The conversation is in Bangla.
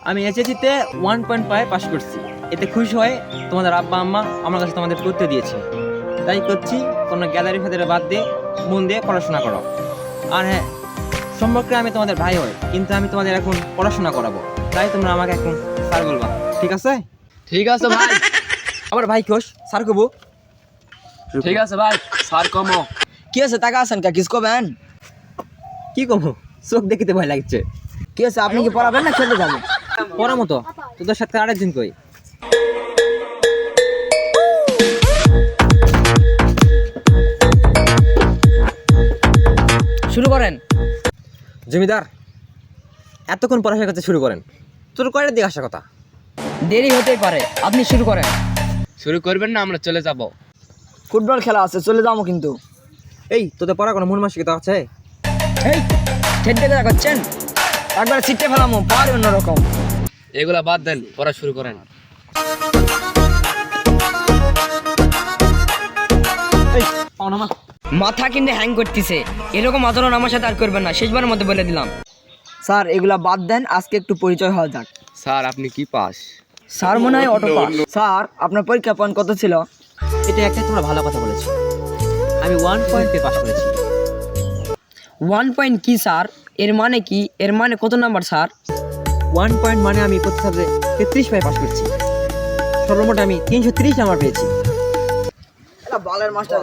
আমি এইচএসসিতে 1.5 পাস করছি। এতে খুশি হয়ে তোমাদের আব্বা আম্মা আমার কাছে তোমাদের করতে দিয়েছে। তাই করছি, কোনো গ্যালারি ফেদারে বাদ দিয়ে মন দিয়ে পড়াশোনা করো। আর হ্যাঁ, সম্পর্কে আমি তোমাদের ভাই হই, কিন্তু আমি তোমাদের এখন পড়াশোনা করাবো। তাই তোমরা আমাকে এখন স্যার বলবা, ঠিক আছে? ঠিক আছে ভাই। আবার ভাই কোষ স্যার কবু। ঠিক আছে ভাই, স্যার কমো। কি আছে টাকা আছেন কা কিসকো ব্যান? কি কমো, চোখ দেখিতে ভয় লাগছে। কি আছে আপনি কি পড়াবেন না খেলতে যাবেন? পড়া মতো তোদের সাথে আরেকদিন কই। শুরু করেন। জমিদার, এতক্ষণ পড়াশোনা করতে শুরু করেন, তোর কয়টার দিকে আসার কথা? দেরি হতেই পারে, আপনি শুরু করেন। শুরু করবেন না, আমরা চলে যাব। ফুটবল খেলা আছে, চলে যাবো কিন্তু। এই তোদের পড়া কোনো মন মানসিকতা আছে? এই ঠেট দেখে করছেন, একবার ছিটতে ফেলামো পারি অন্যরকম। এগুলা বাদ দেন, পড়া শুরু করেন। মাথা কিন্তু হ্যাং করতেছে, এরকম আচরণ আমার সাথে আর করবেন না, শেষবারের মধ্যে বলে দিলাম। স্যার এগুলা বাদ দেন, আজকে একটু পরিচয় হওয়া যাক। স্যার আপনি কি পাস? স্যার মনে হয় অটো পাস। স্যার আপনার পরীক্ষা পয়েন্ট কত ছিল? এটা একটাই তোমরা ভালো কথা বলেছো, আমি 1.2 পাস করেছি। 1 পয়েন্ট কি স্যার? এর মানে কি? এর মানে কত নাম্বার স্যার? 1 পয়েন্ট মানে আমি প্রতি সাবজেক্টে 33 পাই পাস করছি। সর্বমোট আমি 330 নাম্বার পেয়েছি। বালের মাস্টার